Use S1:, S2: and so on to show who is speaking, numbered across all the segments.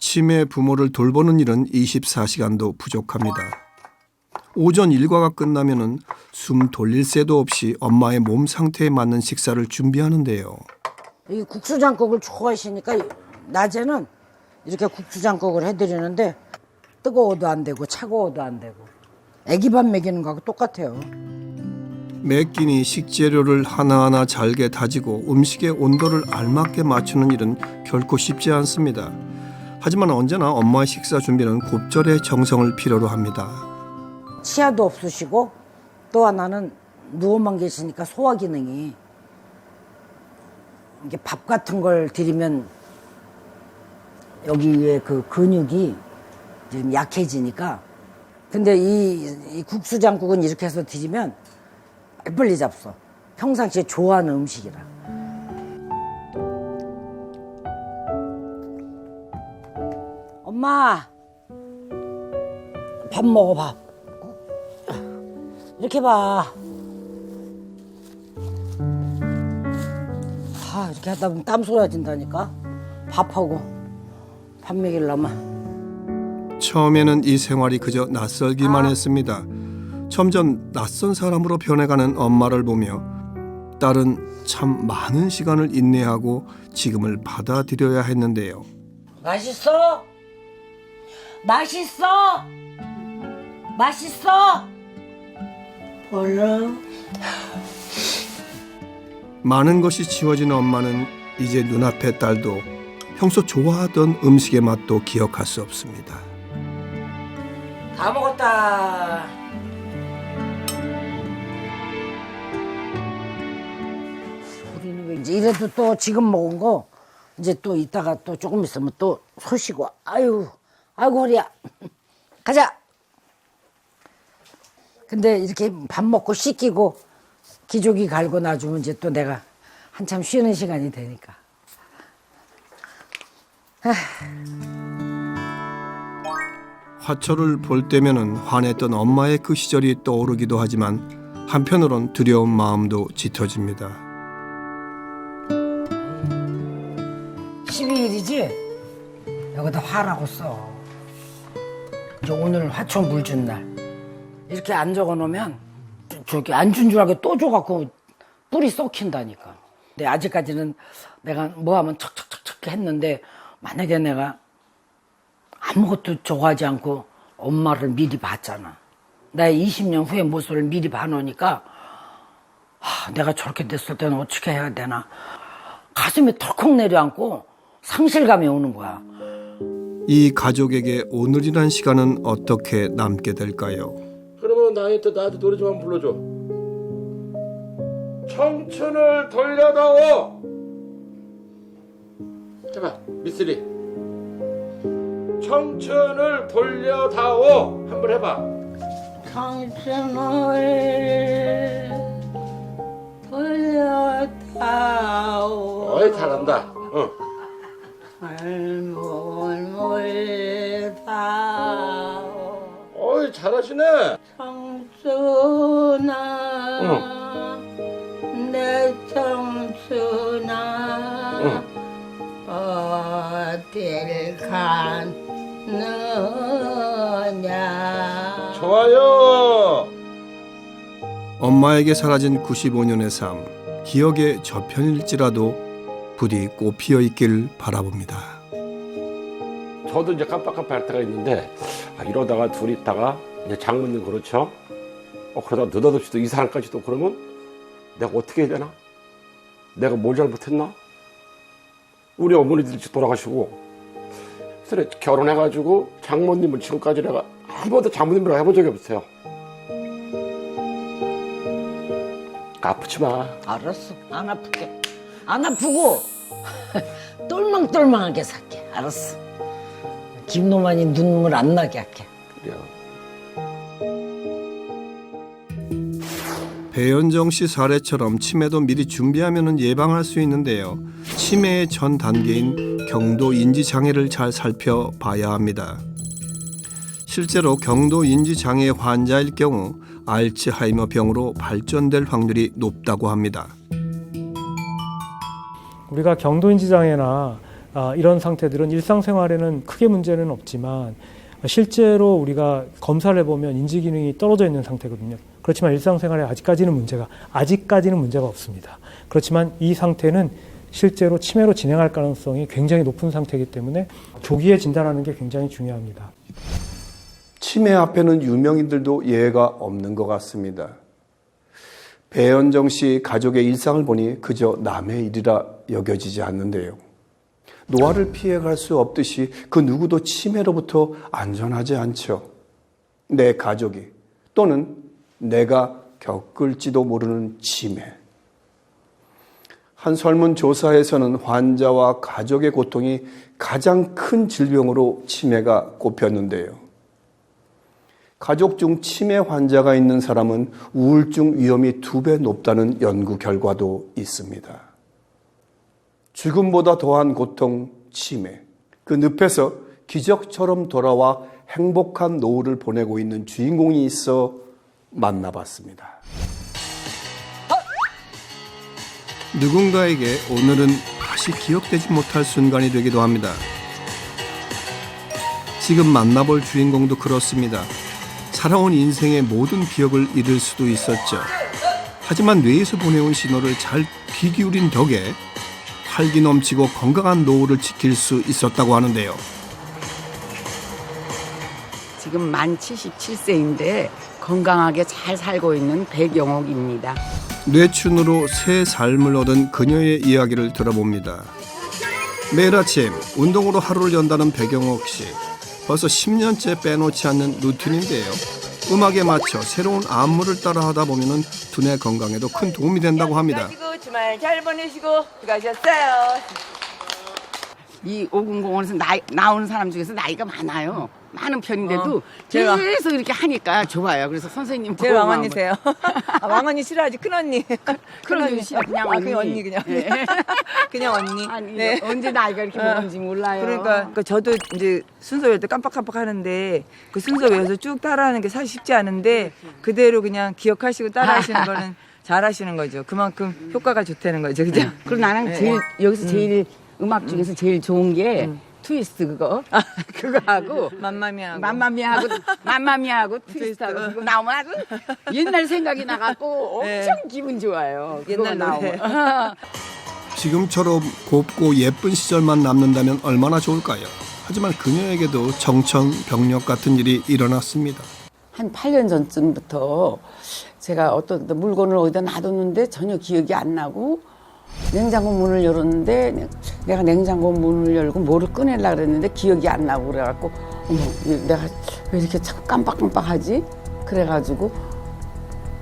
S1: 치매 부모를 돌보는 일은 24시간도 부족합니다. 오전 일과가 끝나면은 숨 돌릴 새도 없이 엄마의 몸 상태에 맞는 식사를 준비하는데요.
S2: 이 국수장국을 좋아하시니까 낮에는 이렇게 국수장국을 해드리는데 뜨거워도 안 되고 차가워도 안 되고 애기 밥 먹이는 거하고 똑같아요.
S1: 매 끼니 식재료를 하나하나 잘게 다지고 음식의 온도를 알맞게 맞추는 일은 결코 쉽지 않습니다. 하지만 언제나 엄마의 식사 준비는 곱절의 정성을 필요로 합니다.
S2: 치아도 없으시고 또 하나는 누워만 계시니까 소화 기능이 이게 밥 같은 걸 드리면 여기에 그 근육이 좀 약해지니까 근데 이 국수장국은 이렇게 해서 드리면 빨리 잡숴. 평상시에 좋아하는 음식이라. 엄마 밥 먹어 밥. 이렇게 봐. 이렇게 하다 보면 땀 쏟아진다니까. 밥하고 밥 먹이려면.
S1: 처음에는 이 생활이 그저 낯설기만 했습니다. 점점 낯선 사람으로 변해가는 엄마를 보며 딸은 참 많은 시간을 인내하고 지금을 받아들여야 했는데요.
S2: 맛있어? 맛있어? 맛있어? 몰라.
S1: 많은 것이 지워진 엄마는 이제 눈앞의 딸도 평소 좋아하던 음식의 맛도 기억할 수 없습니다.
S2: 다 먹었다. 우리는 왜 이제 이래도 또 지금 먹은 거 이제 또 이따가 또 조금 있으면 또 소시고 아이고 허리야. 가자. 근데 이렇게 밥 먹고 씻기고 기저귀 갈고 놔주면 이제 또 내가 한참 쉬는 시간이 되니까.
S1: 화초를 볼 때면은 화냈던 엄마의 그 시절이 떠오르기도 하지만 한편으론 두려운 마음도 짙어집니다.
S2: 12일이지? 여기다 화라고 써. 이제 오늘 화초 물 준 날. 이렇게 안 적어 놓으면 저기 안 준 줄 알고 또 줘갖고 뿌리 썩힌다니까. 근데 아직까지는 내가 뭐 하면 척척척척 했는데 만약에 내가 아무것도 좋아하지 않고 엄마를 미리 봤잖아. 나의 20년 후의 모습을 미리 봐놓으니까 내가 저렇게 됐을 때는 어떻게 해야 되나. 가슴이 덜컥 내려앉고 상실감이 오는 거야.
S1: 이 가족에게 오늘이란 시간은 어떻게 남게 될까요?
S3: 그러면 나한테 노래 좀 한번 불러줘. 청춘을 돌려다오. 해봐 미쓰리. 청춘을 돌려다오 한번 해봐.
S2: 청춘을 돌려다오.
S3: 어이 잘한다.
S2: 할머니다오.
S3: 어이 잘하시네.
S2: 청춘아 내 청춘아 어딜 갔느냐.
S3: 좋아요.
S1: 엄마에게 사라진 95년의 삶, 기억의 저편일지라도 부디 꽃피어 있길 바라봅니다.
S3: 저도 이제 깜빡깜빡 할 때가 있는데 이러다가 둘이 있다가 이제 장모님 그렇죠. 그러다가 느닷없이도 이 사람까지도 그러면 내가 어떻게 해야 되나? 내가 뭘 잘못했나? 우리 어머니들이 돌아가시고 그래서 결혼해가지고 장모님을 지금까지 내가 한 번도 장모님이라고 해본 적이 없어요. 아프지 마.
S2: 알았어. 안 아프게. 안 아프고 똘망똘망하게 살게. 알았어. 김노만이 눈물 안 나게 할게.
S3: 그래요.
S1: 배현정 씨 사례처럼 치매도 미리 준비하면 예방할 수 있는데요. 치매의 전 단계인 경도 인지 장애를 잘 살펴봐야 합니다. 실제로 경도 인지 장애 환자일 경우 알츠하이머 병으로 발전될 확률이 높다고 합니다.
S4: 우리가 경도인지 장애나 이런 상태들은 일상생활에는 크게 문제는 없지만 실제로 우리가 검사를 해보면 인지 기능이 떨어져 있는 상태거든요. 그렇지만 일상생활에 아직까지는 문제가 없습니다. 그렇지만 이 상태는 실제로 치매로 진행할 가능성이 굉장히 높은 상태이기 때문에 조기에 진단하는 게 굉장히 중요합니다.
S1: 치매 앞에는 유명인들도 예외가 없는 것 같습니다. 배현정 씨 가족의 일상을 보니 그저 남의 일이라 여겨지지 않는데요. 노화를 피해갈 수 없듯이 그 누구도 치매로부터 안전하지 않죠. 내 가족이 또는 내가 겪을지도 모르는 치매. 한 설문조사에서는 환자와 가족의 고통이 가장 큰 질병으로 치매가 꼽혔는데요. 가족 중 치매 환자가 있는 사람은 우울증 위험이 2배 높다는 연구 결과도 있습니다. 죽음보다 더한 고통, 치매. 그 늪에서 기적처럼 돌아와 행복한 노후를 보내고 있는 주인공이 있어 만나봤습니다. 누군가에게 오늘은 다시 기억되지 못할 순간이 되기도 합니다. 지금 만나볼 주인공도 그렇습니다. 살아온 인생의 모든 기억을 잃을 수도 있었죠. 하지만 뇌에서 보내온 신호를 잘 귀 기울인 덕에 활기 넘치고 건강한 노후를 지킬 수 있었다고 하는데요.
S5: 지금 만 77세인데 건강하게 잘 살고 있는 백영옥입니다.
S1: 뇌춘으로 새 삶을 얻은 그녀의 이야기를 들어봅니다. 매일 아침 운동으로 하루를 연다는 백영옥 씨. 벌써 10년째 빼놓지 않는 루틴인데요. 음악에 맞춰 새로운 안무를 따라하다 보면 두뇌 건강에도 큰 도움이 된다고 합니다.
S6: 주말 잘 보내시고 수고하셨어요.
S5: 이 오금공원에서 나오는 사람 중에서 나이가 많아요. 많은 편인데도
S6: 제가-
S5: 계속 이렇게 하니까 좋아요. 그래서 선생님
S6: 제
S5: 보고
S6: 왕언니세요. 왕언니 싫어하지 큰언니.
S5: 큰언니 싫어. 그냥 언니.
S6: 그냥 언니 그냥.
S5: 네.
S6: 그냥 언니.
S5: 아니
S6: 네.
S5: 언제 나이가 이렇게 먹은지 몰라요.
S6: 그러니까 저도 이제 순서 외울 때 깜빡깜빡 하는데 그 순서 외워서 쭉 따라하는 게 사실 쉽지 않은데 그대로 그냥 기억하시고 따라하시는 거는 잘하시는 거죠. 그만큼 효과가 좋다는 거죠, 그죠?
S5: 그리고 나는
S6: 네.
S5: 제일 여기서 제일 음악 중에서 제일 좋은 게 트위스트 그거 그거 하고
S6: 맘마미아.
S5: 맘마미아하고 트위스트하고 그거 나오면 아주 옛날 생각이 나갖고
S6: 네.
S5: 엄청 기분 좋아요. 그거
S6: 옛날 노래.
S5: 나오면.
S1: 지금처럼 곱고 예쁜 시절만 남는다면 얼마나 좋을까요? 하지만 그녀에게도 정천벽력 같은 일이 일어났습니다.
S5: 한 8년 전쯤부터 제가 어떤 물건을 어디다 놔뒀는데 전혀 기억이 안 나고 냉장고 문을 열었는데 내가 냉장고 문을 열고 뭐를 꺼내려고 그랬는데 기억이 안 나고 그래갖고 어머 내가 왜 이렇게 자꾸 깜빡깜빡하지? 그래가지고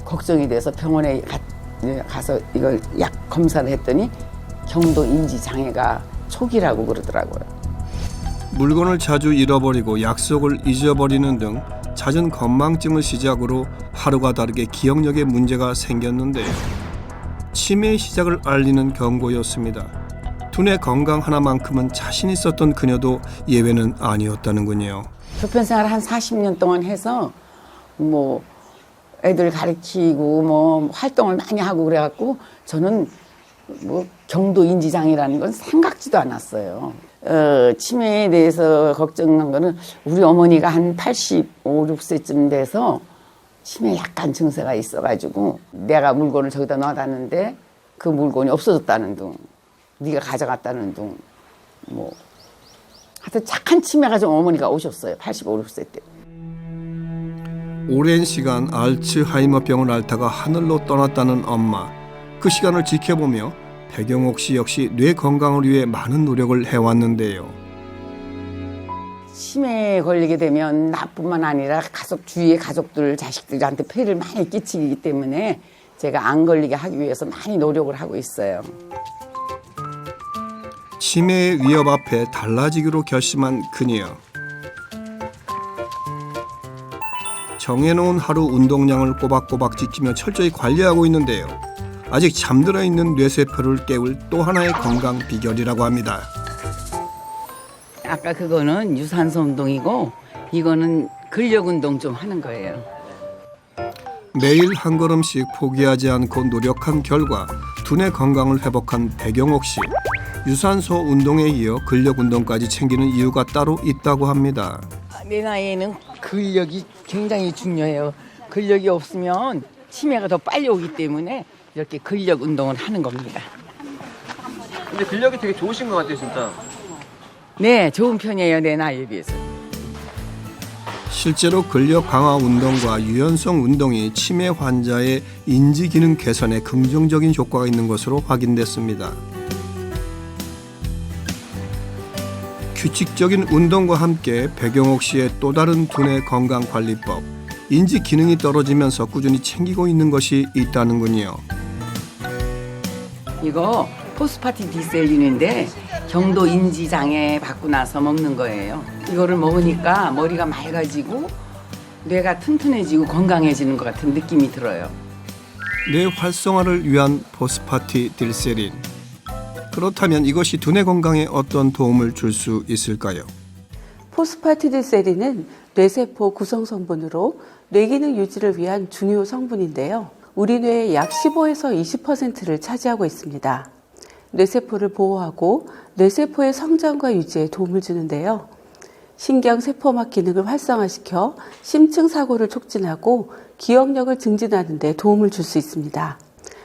S5: 걱정이 돼서 병원에 가서 이걸 약 검사를 했더니 경도 인지 장애가 초기라고 그러더라고요.
S1: 물건을 자주 잃어버리고 약속을 잊어버리는 등 잦은 건망증을 시작으로 하루가 다르게 기억력에 문제가 생겼는데요. 치매의 시작을 알리는 경고였습니다. 두뇌 건강 하나만큼은 자신 있었던 그녀도 예외는 아니었다는군요.
S5: 교편생활을 한 40년 동안 해서 뭐 애들 가르치고 뭐 활동을 많이 하고 그래갖고 저는 뭐 경도 인지장애라는 건 생각지도 않았어요. 치매에 대해서 걱정한 거는 우리 어머니가 한 85, 6세쯤 돼서 치매 약간 증세가 있어가지고 내가 물건을 저기다 놔뒀는데 그 물건이 없어졌다는 둥, 네가 가져갔다는 둥, 뭐 하여튼 착한 치매가 좀 어머니가 오셨어요. 85, 6세 때.
S1: 오랜 시간 알츠하이머병을 앓다가 하늘로 떠났다는 엄마. 그 시간을 지켜보며 백영옥 씨 역시 뇌 건강을 위해 많은 노력을 해왔는데요.
S5: 치매에 걸리게 되면 나뿐만 아니라 주위의 가족들, 자식들한테 폐를 많이 끼치기 때문에 제가 안 걸리게 하기 위해서 많이 노력을 하고 있어요.
S1: 치매의 위협 앞에 달라지기로 결심한 그녀. 정해놓은 하루 운동량을 꼬박꼬박 지키며 철저히 관리하고 있는데요. 아직 잠들어 있는 뇌세포를 깨울 또 하나의 건강 비결이라고 합니다.
S5: 아까 그거는 유산소 운동이고 이거는 근력 운동 좀 하는 거예요.
S1: 매일 한 걸음씩 포기하지 않고 노력한 결과 두뇌 건강을 회복한 백영옥 씨. 유산소 운동에 이어 근력 운동까지 챙기는 이유가 따로 있다고 합니다.
S5: 내 나이에는 근력이 굉장히 중요해요. 근력이 없으면 치매가 더 빨리 오기 때문에 이렇게 근력 운동을 하는 겁니다.
S7: 근데 근력이 되게 좋으신 것 같아요, 진짜.
S5: 네, 좋은 편이에요. 내 나이에 비해서.
S1: 실제로 근력 강화 운동과 유연성 운동이 치매 환자의 인지 기능 개선에 긍정적인 효과가 있는 것으로 확인됐습니다. 규칙적인 운동과 함께 백영옥 씨의 또 다른 두뇌 건강 관리법, 인지 기능이 떨어지면서 꾸준히 챙기고 있는 것이 있다는군요.
S5: 이거 포스파틴 디셀린인데 경도 인지 장애 받고 나서 먹는 거예요. 이거를 먹으니까 머리가 맑아지고 뇌가 튼튼해지고 건강해지는 것 같은 느낌이 들어요.
S1: 뇌 활성화를 위한 포스파티딜세린. 그렇다면 이것이 두뇌 건강에 어떤 도움을 줄 수 있을까요?
S8: 포스파티딜세린은 뇌세포 구성 성분으로 뇌기능 유지를 위한 중요 성분인데요. 우리 뇌의 약 15에서 20%를 차지하고 있습니다. 뇌세포를 보호하고 뇌세포의 성장과 유지에 도움을 주는데요. 신경세포막 기능을 활성화시켜 심층 사고를 촉진하고 기억력을 증진하는 데 도움을 줄 수 있습니다.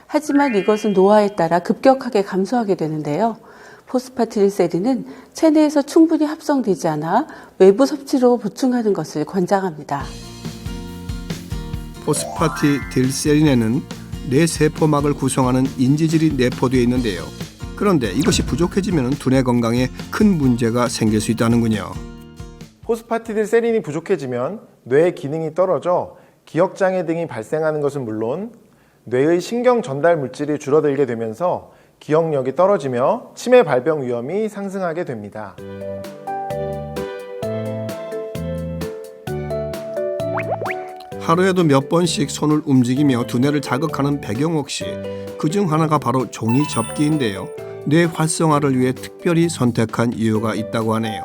S8: 하지만 이것은 노화에 따라 급격하게 감소하게 되는데요. 포스파티딜세린은 체내에서 충분히 합성되지 않아 외부 섭취로 보충하는 것을 권장합니다.
S1: 포스파티딜세린에는 뇌세포막을 구성하는 인지질이 내포되어 있는데요. 그런데 이것이 부족해지면 두뇌 건강에 큰 문제가 생길 수 있다는군요.
S9: 포스파티딜세린이 부족해지면 뇌의 기능이 떨어져 기억장애 등이 발생하는 것은 물론 뇌의 신경 전달 물질이 줄어들게 되면서 기억력이 떨어지며 치매 발병 위험이 상승하게 됩니다.
S1: 하루에도 몇 번씩 손을 움직이며 두뇌를 자극하는 백영옥 씨. 그중 하나가 바로 종이 접기인데요. 뇌 활성화를 위해 특별히 선택한 이유가 있다고 하네요.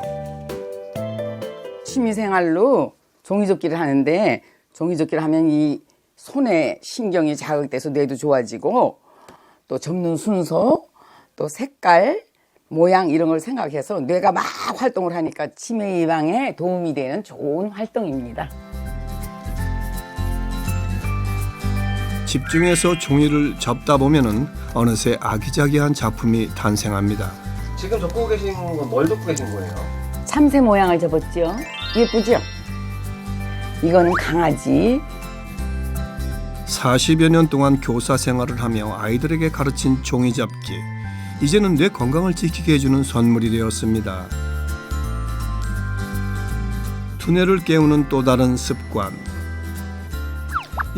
S5: 취미생활로 종이접기를 하는데 종이접기를 하면 이 손에 신경이 자극돼서 뇌도 좋아지고 또 접는 순서, 또 색깔, 모양 이런 걸 생각해서 뇌가 막 활동을 하니까 치매 예방에 도움이 되는 좋은 활동입니다.
S1: 집중해서 종이를 접다 보면은 어느새 아기자기한 작품이 탄생합니다.
S7: 지금 접고 계신 건 뭘 접고 계신 거예요?
S5: 참새 모양을 접었죠. 예쁘죠? 이거는 강아지.
S1: 40여 년 동안 교사 생활을 하며 아이들에게 가르친 종이접기. 이제는 뇌 건강을 지키게 해주는 선물이 되었습니다. 두뇌를 깨우는 또 다른 습관.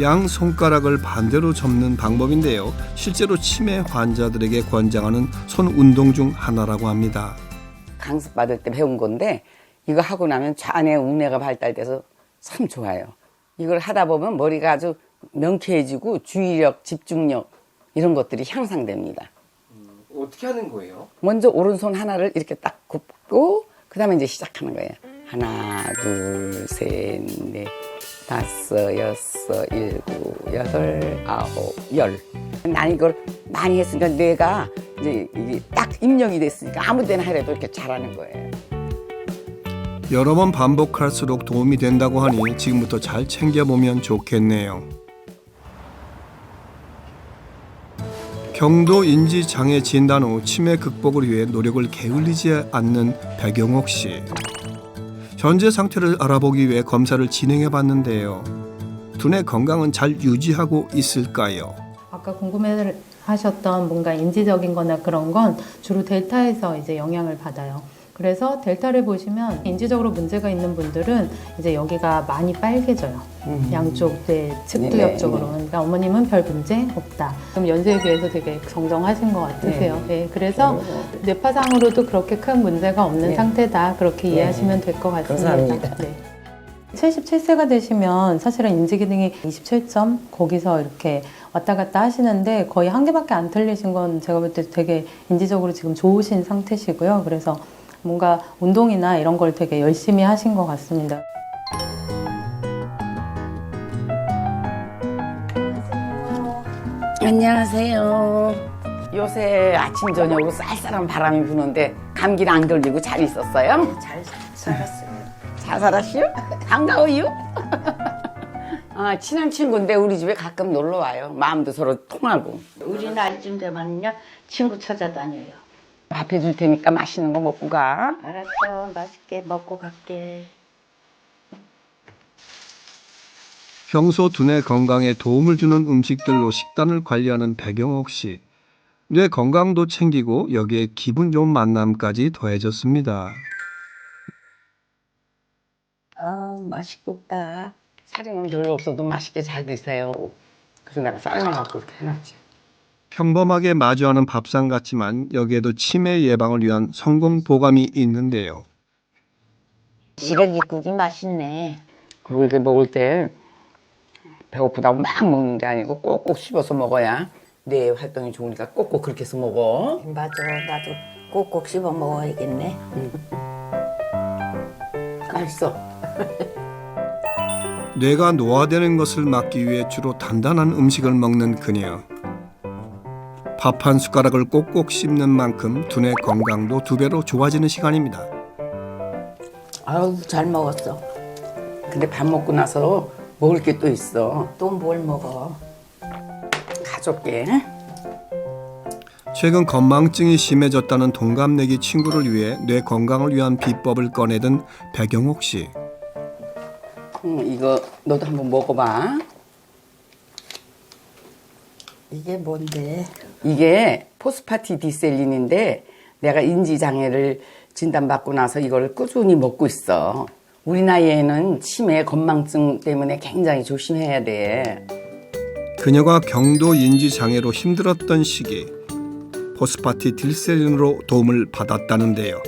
S1: 양 손가락을 반대로 접는 방법인데요. 실제로 치매 환자들에게 권장하는 손 운동 중 하나라고 합니다.
S5: 강습 받을 때 배운 건데 이거 하고 나면 좌뇌 우뇌가 발달돼서 참 좋아요. 이걸 하다 보면 머리가 아주 명쾌해지고 주의력, 집중력 이런 것들이 향상됩니다.
S7: 어떻게 하는 거예요?
S5: 먼저 오른손 하나를 이렇게 딱 굽고 그 다음에 이제 시작하는 거예요. 하나, 둘, 셋, 넷, 다섯, 여섯, 일곱, 여덟, 아홉, 열. 난 이걸 많이 했으니까 뇌가 이제 이게 딱 입력이 됐으니까 아무 때나 하려도 이렇게 잘하는 거예요.
S1: 여러 번 반복할수록 도움이 된다고 하니 지금부터 잘 챙겨보면 좋겠네요. 경도 인지 장애 진단 후 치매 극복을 위해 노력을 게을리지 않는 백영옥 씨. 현재 상태를 알아보기 위해 검사를 진행해 봤는데요. 두뇌 건강은 잘 유지하고 있을까요?
S10: 아까 궁금해하셨던 뭔가 인지적인 거나 그런 건 주로 델타에서 이제 영향을 받아요. 그래서 델타를 보시면 인지적으로 문제가 있는 분들은 이제 여기가 많이 빨개져요. 양쪽 뇌 측두엽 쪽으로. 그러니까 어머님은 별 문제 없다. 그럼 연세에 비해서 되게 정정하신 것 같으세요. 네. 그래서 뇌파상으로도 그렇게 큰 문제가 없는 상태다. 그렇게 이해하시면 될 것 같습니다.
S2: 감사합니다.
S10: 네. 77세가 되시면 사실은 인지기능이 27점 거기서 이렇게 왔다 갔다 하시는데 거의 한 개밖에 안 틀리신 건 제가 볼 때 되게 인지적으로 지금 좋으신 상태시고요. 그래서 뭔가 운동이나 이런 걸 되게 열심히 하신 것 같습니다.
S5: 안녕하세요. 요새 아침 저녁으로 쌀쌀한 바람이 부는데 감기는 안 걸리고 잘 있었어요?
S11: 잘 살았어요.
S5: 잘 살았어요? 반가워요? 친한 친구인데 우리 집에 가끔 놀러 와요. 마음도 서로 통하고.
S11: 우리 나이쯤 되면요 친구 찾아다녀요.
S5: 밥 해줄 테니까 맛있는 거 먹고 가.
S11: 알았어, 맛있게 먹고 갈게.
S1: 평소 두뇌 건강에 도움을 주는 음식들로 식단을 관리하는 백영옥 씨. 뇌 건강도 챙기고 여기에 기분 좋은 만남까지 더해졌습니다.
S11: 맛있겠다.
S5: 사령은 별로 없어도 맛있게 잘 드세요. 그래서 내가 삶아갖고 이렇게 해놨지.
S1: 평범하게 마주하는 밥상 같지만 여기에도 치매 예방을 위한 성공 보감이 있는데요.
S11: 시래기국이 맛있네.
S5: 그리고 이렇게 먹을 때 배고프다고 막 먹는 게 아니고 꼭꼭 씹어서 먹어야 뇌 활동이 좋으니까 꼭꼭 그렇게 해서 먹어.
S11: 맞아, 나도 꼭꼭 씹어 먹어야겠네.
S5: 맛있어.
S1: 뇌가 노화되는 것을 막기 위해 주로 단단한 음식을 먹는 그녀. 밥 한 숟가락을 꼭꼭 씹는 만큼 두뇌 건강도 2배로 좋아지는 시간입니다.
S11: 아유, 잘 먹었어.
S5: 근데 밥 먹고 나서 먹을 게 또 있어.
S11: 또 뭘 먹어?
S5: 가족께.
S1: 최근 건망증이 심해졌다는 동갑내기 친구를 위해 뇌 건강을 위한 비법을 꺼내든 백영옥 씨.
S5: 이거 너도 한번 먹어봐.
S11: 이게 뭔데?
S5: 이게 포스파티디셀린인데 내가 인지장애를 진단받고 나서 이걸 꾸준히 먹고 있어. 우리 나이에는 치매, 건망증 때문에 굉장히 조심해야 돼.
S1: 그녀가 경도 인지장애로 힘들었던 시기 포스파티딜세린으로 도움을 받았다는데요.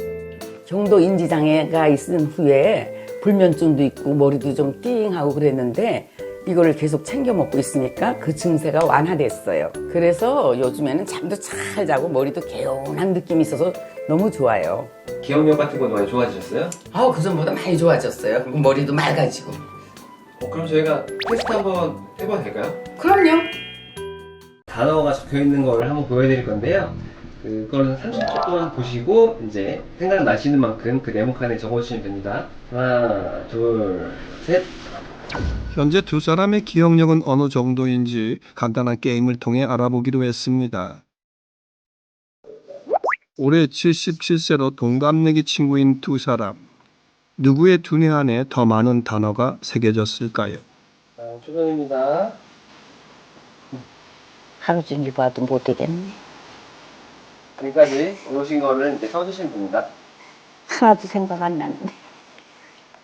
S5: 경도 인지장애가 있은 후에 불면증도 있고 머리도 좀 띵하고 그랬는데 이거를 계속 챙겨 먹고 있으니까 그 증세가 완화됐어요. 그래서 요즘에는 잠도 잘 자고 머리도 개운한 느낌이 있어서 너무 좋아요.
S7: 기억력 같은 것도 많이 좋아지셨어요?
S5: 그전보다 많이 좋아졌어요. 그리고 머리도 맑아지고.
S7: 그럼 저희가 테스트 한번 해봐도 될까요?
S5: 그럼요.
S7: 단어가 적혀있는 거를 한번 보여드릴 건데요. 그거는 30초 동안 보시고 이제 생각나시는 만큼 그 네모칸에 적어주시면 됩니다. 하나, 둘, 셋.
S1: 현재 두 사람의 기억력은 어느 정도인지 간단한 게임을 통해 알아보기로 했습니다. 올해 77세로 동갑내기 친구인 두 사람. 누구의 두뇌 안에 더 많은 단어가 새겨졌을까요?
S7: 초정입니다.
S11: 하루 종일 봐도 못 되겠네.
S7: 여기까지 오신 거를 이제 써주시면 됩니다.
S11: 하나도 생각 안 나는데.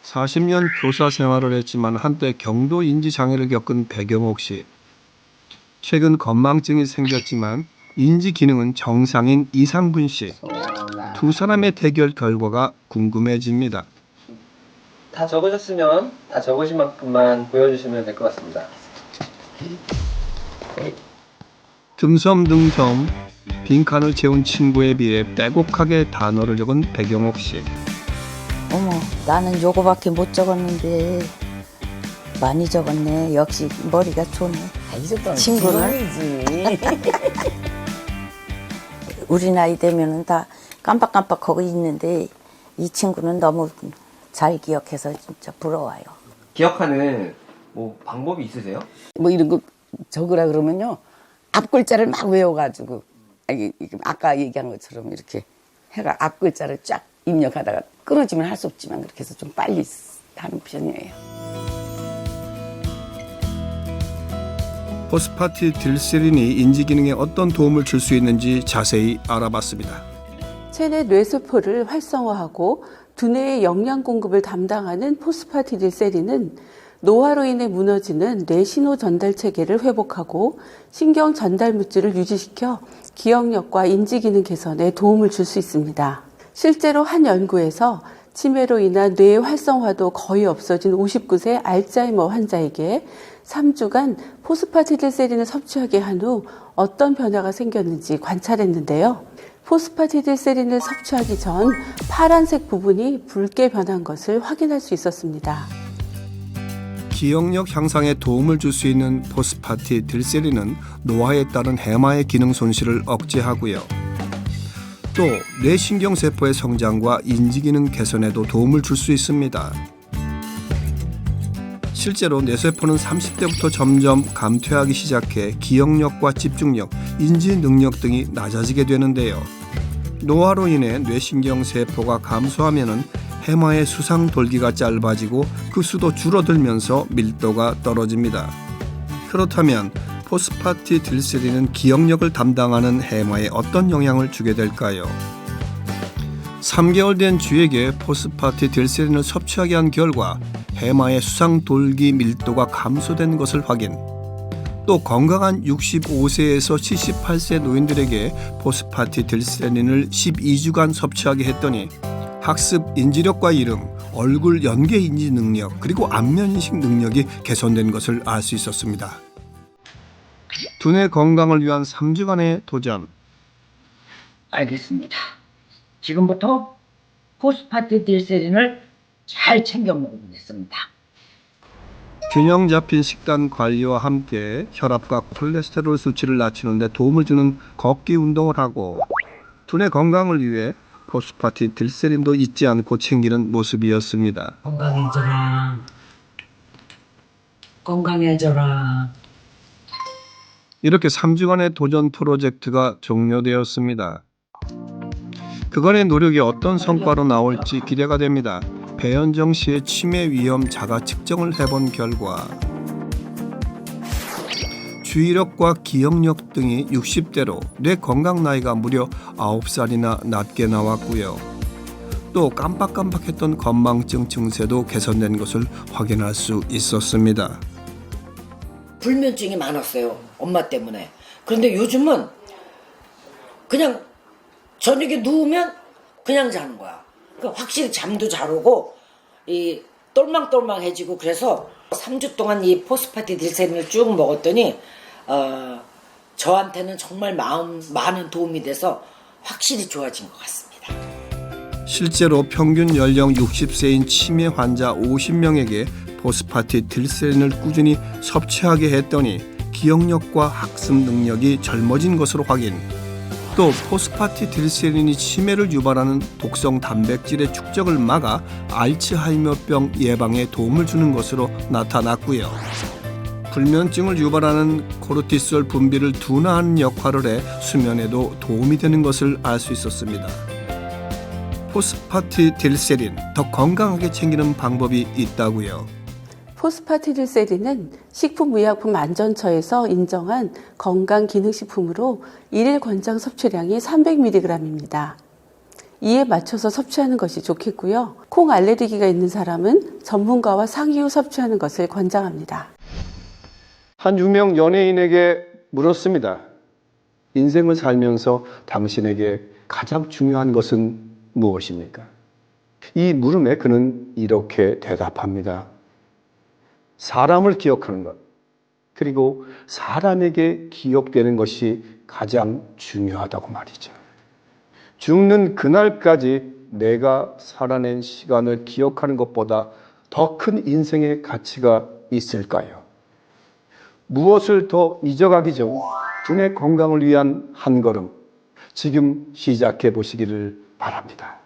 S1: 40년 교사 생활을 했지만 한때 경도 인지 장애를 겪은 백영옥 씨. 최근 건망증이 생겼지만 인지 기능은 정상인 이상분 씨. 두 사람의 대결 결과가 궁금해집니다.
S7: 다 적으셨으면 다 적으신 만큼만 보여주시면 될 것 같습니다.
S1: 듬성듬성 빈칸을 채운 친구에 비해 빼곡하게 단어를 적은 백영옥 씨.
S11: 어머, 나는 요거밖에 못 적었는데 많이 적었네. 역시 머리가 좋네.
S5: 이 정도는
S11: 친구는?
S5: 친구이지.
S11: 우리 나이 되면은 다 깜빡깜빡하고 있는데 이 친구는 너무 잘 기억해서 진짜 부러워요.
S7: 기억하는 뭐 방법이 있으세요?
S5: 뭐 이런 거 적으라 그러면요. 앞 글자를 막 외워가지고 아까 얘기한 것처럼 이렇게 해가 앞 글자를 쫙 입력하다가 끊어지면 할 수 없지만 그렇게 해서 좀 빨리 하는 편이에요.
S1: 포스파티딜세린이 인지 기능에 어떤 도움을 줄 수 있는지 자세히 알아봤습니다.
S8: 체내 뇌세포를 활성화하고 두뇌의 영양 공급을 담당하는 포스파티딜세린은 노화로 인해 무너지는 뇌 신호 전달 체계를 회복하고 신경 전달 물질을 유지시켜 기억력과 인지 기능 개선에 도움을 줄 수 있습니다. 실제로 한 연구에서 치매로 인한 뇌 활성화도 거의 없어진 59세 알츠하이머 환자에게 3주간 포스파티딜세린을 섭취하게 한 후 어떤 변화가 생겼는지 관찰했는데요. 포스파티딜세린을 섭취하기 전 파란색 부분이 붉게 변한 것을 확인할 수 있었습니다.
S1: 기억력 향상에 도움을 줄 수 있는 포스파티딜세린은 노화에 따른 해마의 기능 손실을 억제하고요. 또 뇌신경세포의 성장과 인지기능 개선에도 도움을 줄 수 있습니다. 실제로 뇌세포는 30대부터 점점 감퇴하기 시작해 기억력과 집중력, 인지 능력 등이 낮아지게 되는데요. 노화로 인해 뇌신경세포가 감소하면 해마의 수상돌기가 짧아지고 그 수도 줄어들면서 밀도가 떨어집니다. 그렇다면 포스파티딜세린은 기억력을 담당하는 해마에 어떤 영향을 주게 될까요? 3개월 된 쥐에게 포스파티딜세린을 섭취하게 한 결과 해마의 수상돌기 밀도가 감소된 것을 확인. 또 건강한 65세에서 78세 노인들에게 포스파티딜세린을 12주간 섭취하게 했더니 학습 인지력과 이름, 얼굴 연계 인지 능력, 그리고 안면 인식 능력이 개선된 것을 알 수 있었습니다. 두뇌 건강을 위한 3주간의 도전.
S2: 알겠습니다. 지금부터 포스파티딜세린을 잘 챙겨 먹겠습니다.
S1: 균형 잡힌 식단 관리와 함께 혈압과 콜레스테롤 수치를 낮추는 데 도움을 주는 걷기 운동을 하고 두뇌 건강을 위해 포스파티딜세린도 잊지 않고 챙기는 모습이었습니다.
S2: 건강해져라. 건강해져라.
S1: 이렇게 3주간의 도전 프로젝트가 종료되었습니다. 그간의 노력이 어떤 성과로 나올지 기대가 됩니다. 배현정 씨의 치매 위험 자가 측정을 해본 결과 주의력과 기억력 등이 60대로 뇌 건강 나이가 무려 9살이나 낮게 나왔고요. 또 깜빡깜빡했던 건망증 증세도 개선된 것을 확인할 수 있었습니다.
S2: 불면증이 많았어요. 엄마 때문에. 그런데 요즘은 그냥 저녁에 누우면 그냥 자는 거야. 그러니까 확실히 잠도 잘 오고 이 똘망똘망해지고 그래서 3주 동안 이 포스파티딜세린을 쭉 먹었더니 저한테는 정말 많은 도움이 돼서 확실히 좋아진 것 같습니다.
S1: 실제로 평균 연령 60세인 치매 환자 50명에게 포스파티딜세린을 꾸준히 섭취하게 했더니 기억력과 학습 능력이 젊어진 것으로 확인. 또 포스파티딜세린이 치매를 유발하는 독성 단백질의 축적을 막아 알츠하이머병 예방에 도움을 주는 것으로 나타났고요. 불면증을 유발하는 코르티솔 분비를 둔화하는 역할을 해 수면에도 도움이 되는 것을 알 수 있었습니다. 포스파티딜세린, 더 건강하게 챙기는 방법이 있다고요.
S8: 포스파티딜세린은 식품의약품안전처에서 인정한 건강기능식품으로 일일 권장 섭취량이 300mg입니다. 이에 맞춰서 섭취하는 것이 좋겠고요. 콩 알레르기가 있는 사람은 전문가와 상의 후 섭취하는 것을 권장합니다.
S1: 한 유명 연예인에게 물었습니다. 인생을 살면서 당신에게 가장 중요한 것은 무엇입니까? 이 물음에 그는 이렇게 대답합니다. 사람을 기억하는 것, 그리고 사람에게 기억되는 것이 가장 중요하다고 말이죠. 죽는 그날까지 내가 살아낸 시간을 기억하는 것보다 더 큰 인생의 가치가 있을까요? 무엇을 더 잊어가기 전 두뇌 건강을 위한 한 걸음 지금 시작해 보시기를 바랍니다.